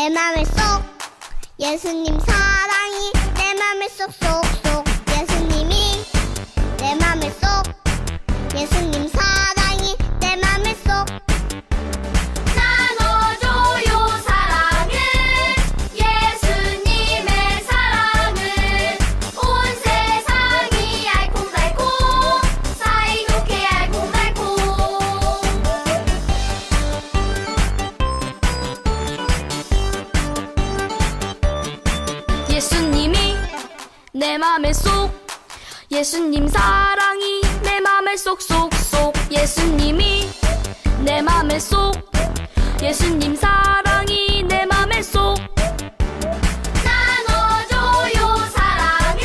내 맘에 쏙 예수님 사랑이 내 맘에 쏙쏙쏙 예수님이 내 맘에 쏙 예수님 사랑이 내 맘에 쏙 나눠줘요 사랑을 예수님의 사랑을 온 세상이 알콩달콩 사이좋게 알콩달콩 예수님이 내 맘에 쏙 예수님 사랑이 내 맘에 쏙쏙쏙 예수님이 내 맘에 쏙 예수님 사랑이 내 맘에 쏙 나눠줘요 사랑을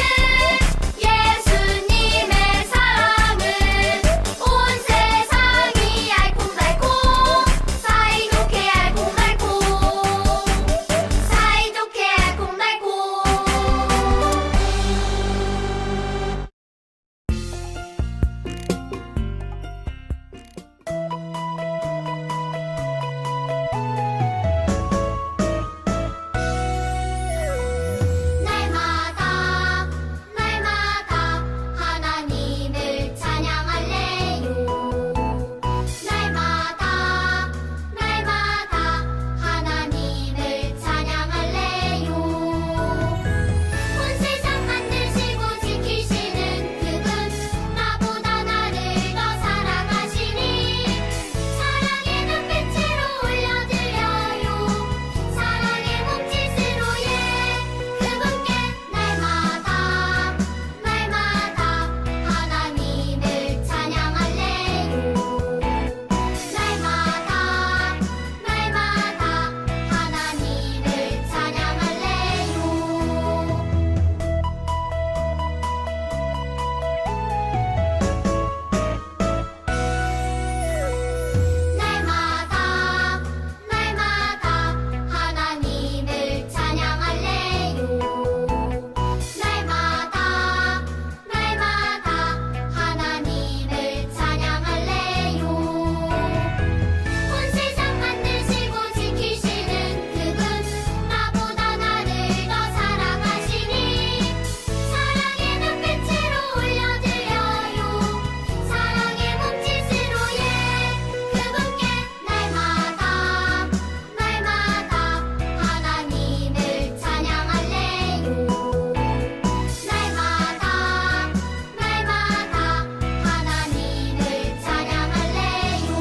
예수님의 사랑을 온 세상이 알콩달콩 사이좋게 알콩달콩 사이좋게 알콩달콩 날마다 날마다 하나님을 찬양할래요 날마다 날마다 하나님을 찬양할래요 온 세상 만드시고 지키시는 그분 나보다 나를 더 사랑하시니 사랑의 눈빛으로 올려드려요 사랑의 몸짓으로 그분께 날마다 날마다 하나님을 찬양할래요 날마다 날마다 하나님을 찬양할래요 날마다 날마다 하나님을 찬양할래요 날마다 날마다 하나님을 찬양할래요 온 세상 만드시고 지키시는 그분 나보다 나를 더 사랑하시니 사랑의 눈빛으로 올려드려요 사랑의 몸짓으로 그분께 날마다 날마다 하나님을 찬양할래요 날마다 날마다 하나님을 찬양할래요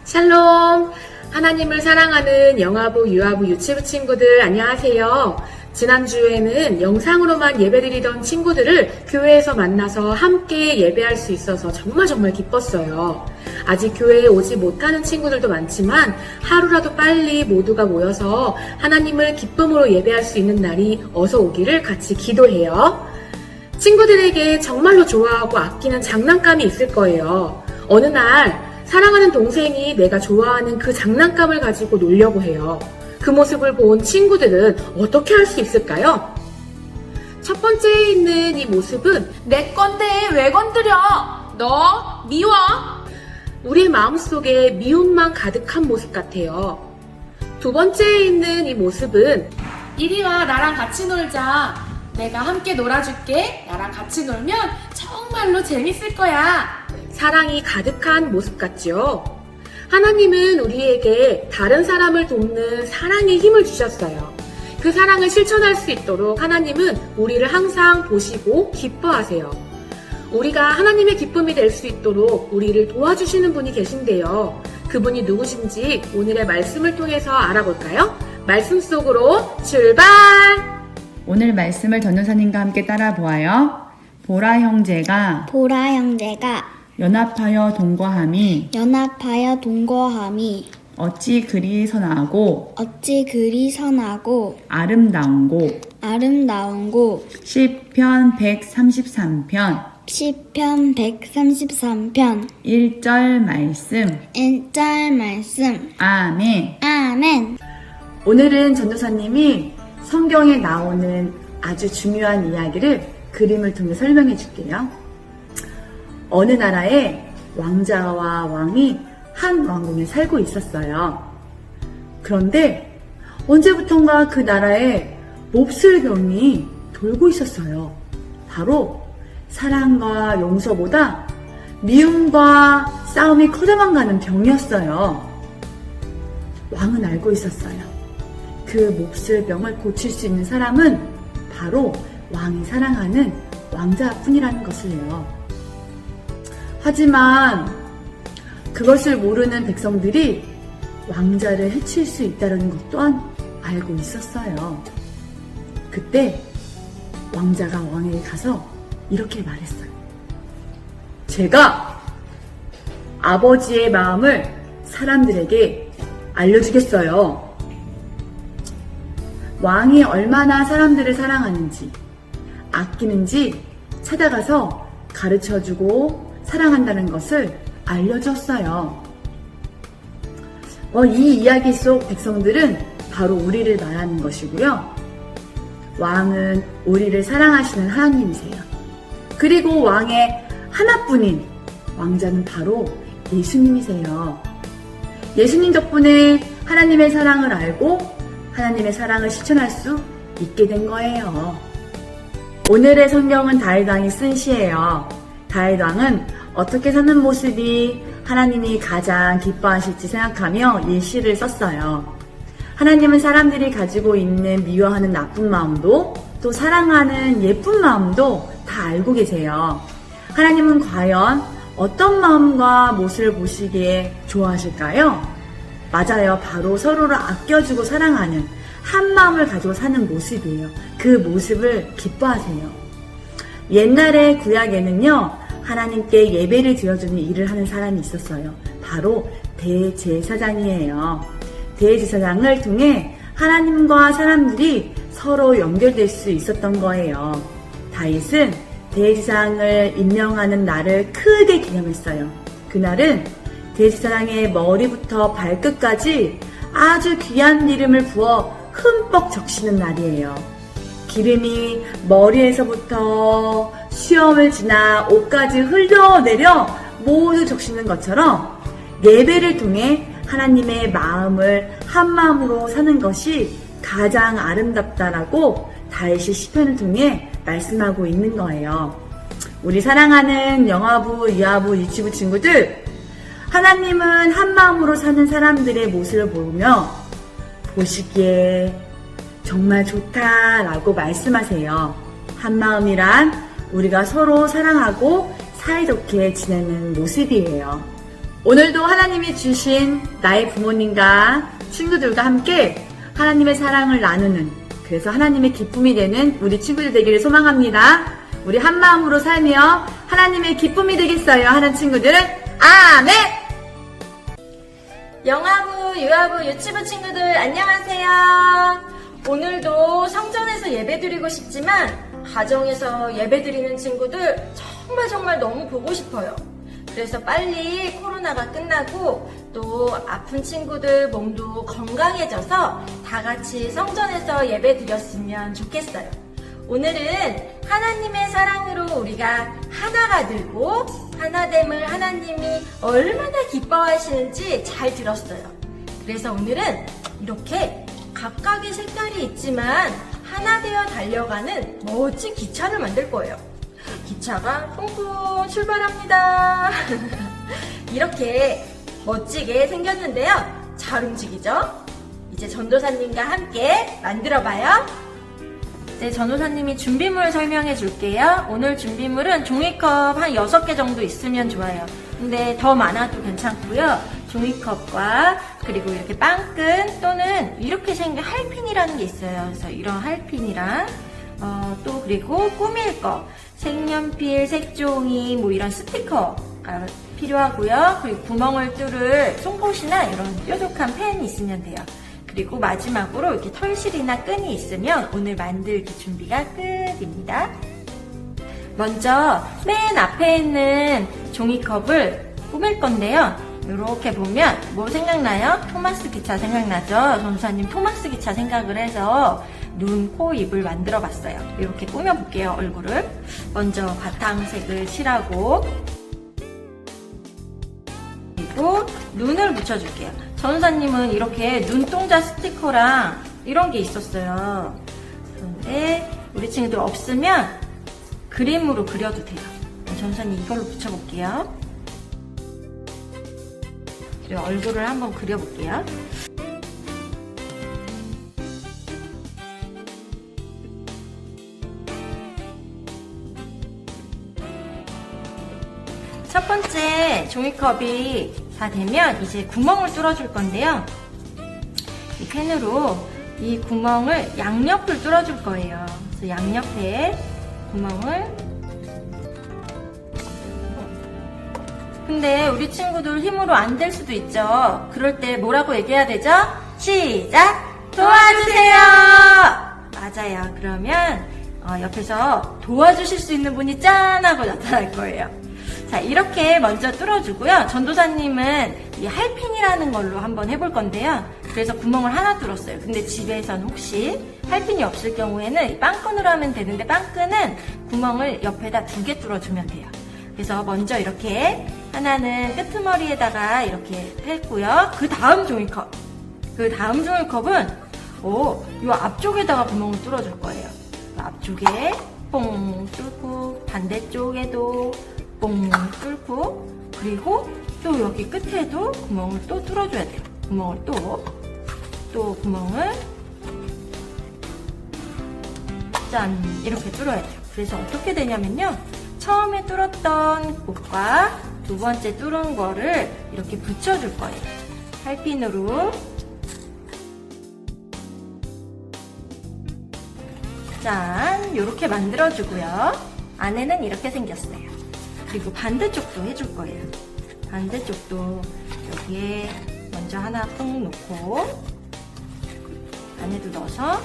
샬롬! 하나님을 사랑하는 영아부, 유아부, 유치부 친구들 안녕하세요. 지난주에는 영상으로만 예배드리던 친구들을 교회에서 만나서 함께 예배할 수 있어서 정말 기뻤어요. 아직 교회에 오지 못하는 친구들도 많지만 하루라도 빨리 모두가 모여서 하나님을 기쁨으로 예배할 수 있는 날이 어서 오기를 같이 기도해요. 친구들에게 정말로 좋아하고 아끼는 장난감이 있을 거예요. 어느 날 사랑하는 동생이 내가 좋아하는 그 장난감을 가지고 놀려고 해요. 그 모습을 본 친구들은 어떻게 할 수 있을까요? 첫 번째에 있는 이 모습은 내 건데 왜 건드려? 너 미워? 우리의 마음속에 미움만 가득한 모습 같아요. 두 번째에 있는 이 모습은 이리 와 나랑 같이 놀자. 내가 함께 놀아줄게. 나랑 같이 놀면 정말로 재밌을 거야. 사랑이 가득한 모습 같죠? 하나님은 우리에게 다른 사람을 돕는 사랑의 힘을 주셨어요. 그 사랑을 실천할 수 있도록 하나님은 우리를 항상 보시고 기뻐하세요. 우리가 하나님의 기쁨이 될 수 있도록 우리를 도와주시는 분이 계신데요. 그분이 누구신지 오늘의 말씀을 통해서 알아볼까요? 말씀 속으로 출발! 오늘 말씀을 전도사님과 함께 따라 보아요. 보라 형제가 연합하여 동거함이 어찌 그리 선하고 아름다운고 시편 133편 1절 말씀 아멘. 오늘은 전도사님이 성경에 나오는 아주 중요한 이야기를 그림을 통해 설명해 줄게요. 어느 나라에 왕자와 왕이 한 왕궁에 살고 있었어요. 그런데 언제부턴가 그 나라에 몹쓸병이 돌고 있었어요. 바로 사랑과 용서보다 미움과 싸움이 커져만 가는 병이었어요. 왕은 알고 있었어요. 그 몹쓸병을 고칠 수 있는 사람은 바로 왕이 사랑하는 왕자뿐이라는 것을요. 하지만 그것을 모르는 백성들이 왕자를 해칠 수 있다는 것 또한 알고 있었어요. 그때 왕자가 왕에게 가서 이렇게 말했어요. 제가 아버지의 마음을 사람들에게 알려주겠어요. 왕이 얼마나 사람들을 사랑하는지, 아끼는지 찾아가서 가르쳐주고 사랑한다는 것을 알려줬어요. 이 이야기 속 백성들은 바로 우리를 말하는 것이고요. 왕은 우리를 사랑하시는 하나님이세요. 그리고 왕의 하나뿐인 왕자는 바로 예수님이세요. 예수님 덕분에 하나님의 사랑을 알고 하나님의 사랑을 실천할 수 있게 된 거예요. 오늘의 성경은 다윗 왕이 쓴 시예요. 다윗 왕은 어떻게 사는 모습이 하나님이 가장 기뻐하실지 생각하며 이 시를 썼어요. 하나님은 사람들이 가지고 있는 미워하는 나쁜 마음도 또 사랑하는 예쁜 마음도 다 알고 계세요. 하나님은 과연 어떤 마음과 모습을 보시기에 좋아하실까요? 맞아요. 바로 서로를 아껴주고 사랑하는 한 마음을 가지고 사는 모습이에요. 그 모습을 기뻐하세요. 옛날의 구약에는요, 하나님께 예배를 드려주는 일을 하는 사람이 있었어요. 바로 대제사장이에요. 대제사장을 통해 하나님과 사람들이 서로 연결될 수 있었던 거예요. 다윗은 대제사장을 임명하는 날을 크게 기념했어요. 그날은 대제사장의 머리부터 발끝까지 아주 귀한 기름을 부어 흠뻑 적시는 날이에요. 기름이 머리에서부터 수염을 지나 옷까지 흘러내려 모두 적시는 것처럼 예배를 통해 하나님의 마음을 한 마음으로 사는 것이 가장 아름답다라고 다윗이 시편을 통해 말씀하고 있는 거예요. 우리 사랑하는 영화부, 유아부, 유치부 친구들, 하나님은 한 마음으로 사는 사람들의 모습을 보며 보시기에 정말 좋다라고 말씀하세요. 한 마음이란 우리가 서로 사랑하고 사이좋게 지내는 모습이에요. 오늘도 하나님이 주신 나의 부모님과 친구들과 함께 하나님의 사랑을 나누는, 그래서 하나님의 기쁨이 되는 우리 친구들 되기를 소망합니다. 우리 한 마음으로 살며 하나님의 기쁨이 되겠어요. 하는 친구들은 아멘! 영화부, 유아부, 유치부 친구들 안녕하세요. 오늘도 성전에서 예배드리고 싶지만 가정에서 예배드리는 친구들 정말 너무 보고 싶어요. 그래서 빨리 코로나가 끝나고 또 아픈 친구들 몸도 건강해져서 다 같이 성전에서 예배드렸으면 좋겠어요. 오늘은 하나님의 사랑으로 우리가 하나가 되고 하나됨을 하나님이 얼마나 기뻐하시는지 잘 들었어요. 그래서 오늘은 이렇게 각각의 색깔이 있지만 하나 되어 달려가는 멋진 기차를 만들 거예요. 기차가 퐁퐁 출발합니다. 이렇게 멋지게 생겼는데요. 잘 움직이죠? 이제 전도사님과 함께 만들어봐요. 네, 전도사님이 준비물 설명해 줄게요. 오늘 준비물은 종이컵 한 6개 정도 있으면 좋아요. 근데 더 많아도 괜찮고요. 종이컵과 그리고 이렇게 빵끈 또는 이렇게 생긴 할핀이라는 게 있어요. 그래서 이런 할핀이랑 또 그리고 꾸밀 거, 색연필, 색종이, 뭐 이런 스티커가 필요하고요. 그리고 구멍을 뚫을 송곳이나 이런 뾰족한 펜이 있으면 돼요. 그리고 마지막으로 이렇게 털실이나 끈이 있으면 오늘 만들기 준비가 끝입니다. 먼저 맨 앞에 있는 종이컵을 꾸밀 건데요. 이렇게 보면 뭐 생각나요? 토마스 기차 생각나죠? 전도사님 토마스 기차 생각을 해서 눈, 코, 입을 만들어 봤어요. 이렇게 꾸며볼게요, 얼굴을. 먼저 바탕색을 칠하고, 그리고 눈을 붙여줄게요. 전우사님은 이렇게 눈동자 스티커랑 이런 게 있었어요. 그런데 우리 친구들 없으면 그림으로 그려도 돼요. 전우사님 이걸로 붙여볼게요. 그리고 얼굴을 한번 그려볼게요. 첫 번째 종이컵이 다 되면 이제 구멍을 뚫어줄 건데요. 이 펜으로 이 구멍을 양옆을 뚫어줄 거예요. 그래서 양옆에 구멍을. 근데 우리 친구들 힘으로 안 될 수도 있죠. 그럴 때 뭐라고 얘기해야 되죠? 시작! 도와주세요! 맞아요. 그러면 옆에서 도와주실 수 있는 분이 짠! 하고 나타날 거예요. 자, 이렇게 먼저 뚫어주고요. 전도사님은 이 할핀이라는 걸로 한번 해볼 건데요. 그래서 구멍을 하나 뚫었어요. 근데 집에서는 혹시 할핀이 없을 경우에는 이 빵끈으로 하면 되는데 빵끈은 구멍을 옆에다 2개 뚫어주면 돼요. 그래서 먼저 이렇게 하나는 끄트머리에다가 이렇게 했고요. 그 다음 종이컵은 이 앞쪽에다가 구멍을 뚫어줄 거예요. 앞쪽에 뽕 뚫고 반대쪽에도 뽕 뚫고 그리고 또 여기 끝에도 구멍을 또 뚫어줘야 돼요. 구멍을 또 구멍을 짠 이렇게 뚫어야 돼요. 그래서 어떻게 되냐면요. 처음에 뚫었던 곳과 두 번째 뚫은 거를 이렇게 붙여줄 거예요. 할핀으로 짠 이렇게 만들어주고요. 안에는 이렇게 생겼어요. 그리고 반대쪽도 해줄 거예요. 반대쪽도 여기에 먼저 하나 꾹 놓고 안에도 넣어서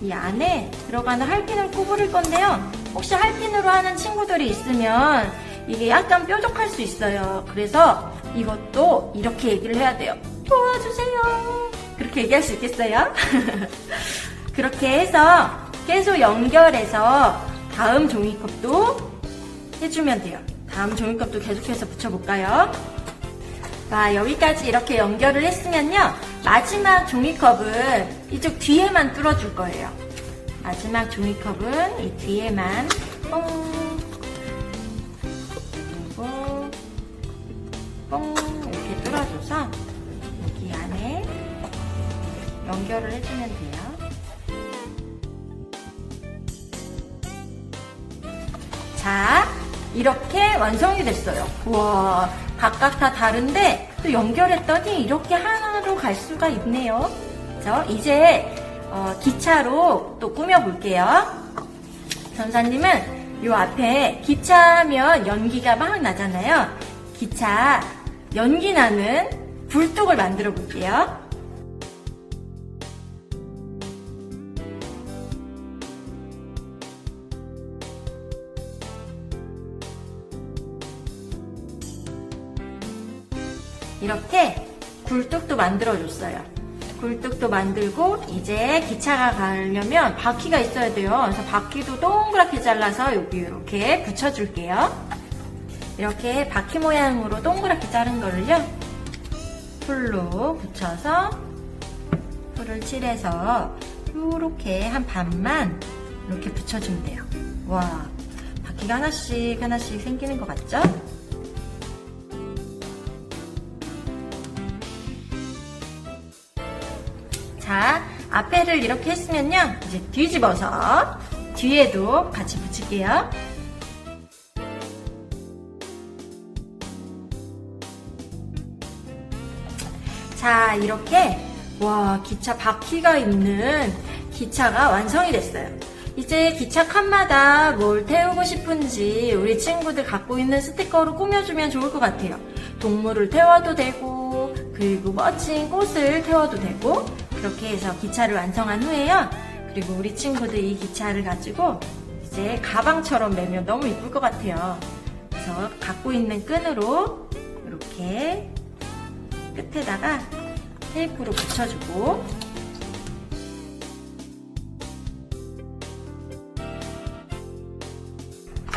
이 안에 들어가는 할핀을 구부릴 건데요. 혹시 할핀으로 하는 친구들이 있으면 이게 약간 뾰족할 수 있어요. 그래서 이것도 이렇게 얘기를 해야 돼요. 도와주세요. 그렇게 얘기할 수 있겠어요? 그렇게 해서 계속 연결해서 다음 종이컵도 해주면 돼요. 다음 종이컵도 계속해서 붙여볼까요? 자, 여기까지 이렇게 연결을 했으면요. 마지막 종이컵은 이쪽 뒤에만 뚫어줄 거예요. 마지막 종이컵은 이 뒤에만 뽕 그리고 뽕 이렇게 뚫어줘서 여기 안에 연결을 해주면 돼요. 자, 이렇게 완성이 됐어요. 우와, 각각 다 다른데 또 연결했더니 이렇게 하나로 갈 수가 있네요. 그래서 이제 기차로 또 꾸며볼게요. 전사님은 요 앞에 기차하면 연기가 막 나잖아요. 기차 연기 나는 굴뚝을 만들어 볼게요. 이렇게 굴뚝도 만들어줬어요. 굴뚝도 만들고 이제 기차가 가려면 바퀴가 있어야 돼요. 그래서 바퀴도 동그랗게 잘라서 여기 이렇게 붙여줄게요. 이렇게 바퀴 모양으로 동그랗게 자른 거를요. 풀로 붙여서 풀을 칠해서 이렇게 한 반만 이렇게 붙여주면 돼요. 와, 바퀴가 하나씩 생기는 것 같죠? 자, 앞에를 이렇게 했으면요. 이제 뒤집어서 뒤에도 같이 붙일게요. 자, 이렇게 와, 기차 바퀴가 있는 기차가 완성이 됐어요. 이제 기차 칸마다 뭘 태우고 싶은지 우리 친구들 갖고 있는 스티커로 꾸며주면 좋을 것 같아요. 동물을 태워도 되고 그리고 멋진 꽃을 태워도 되고 그렇게 해서 기차를 완성한 후에요. 그리고 우리 친구들 이 기차를 가지고 이제 가방처럼 매면 너무 이쁠 것 같아요. 그래서 갖고 있는 끈으로 이렇게 끝에다가 테이프로 붙여주고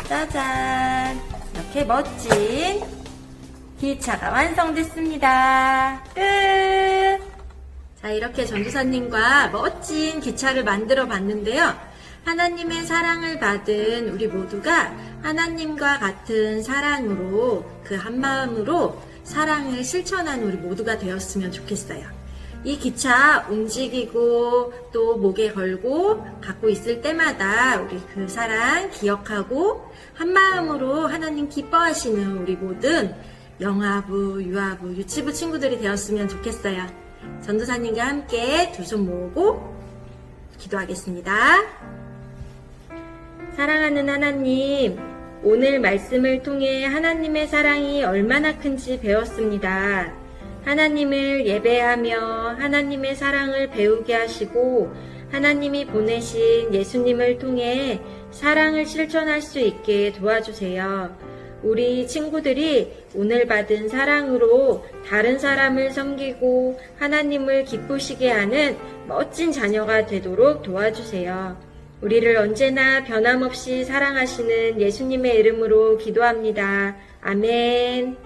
짜잔! 이렇게 멋진 기차가 완성됐습니다. 끝! 자, 이렇게 전도사님과 멋진 기차를 만들어 봤는데요. 하나님의 사랑을 받은 우리 모두가 하나님과 같은 사랑으로 그 한마음으로 사랑을 실천하는 우리 모두가 되었으면 좋겠어요. 이 기차 움직이고 또 목에 걸고 갖고 있을 때마다 우리 그 사랑 기억하고 한마음으로 하나님 기뻐하시는 우리 모든 영아부, 유아부, 유치부 친구들이 되었으면 좋겠어요. 전도사님과 함께 두 손 모으고 기도하겠습니다. 사랑하는 하나님, 오늘 말씀을 통해 하나님의 사랑이 얼마나 큰지 배웠습니다. 하나님을 예배하며 하나님의 사랑을 배우게 하시고 하나님이 보내신 예수님을 통해 사랑을 실천할 수 있게 도와주세요. 우리 친구들이 오늘 받은 사랑으로 다른 사람을 섬기고 하나님을 기쁘시게 하는 멋진 자녀가 되도록 도와주세요. 우리를 언제나 변함없이 사랑하시는 예수님의 이름으로 기도합니다. 아멘.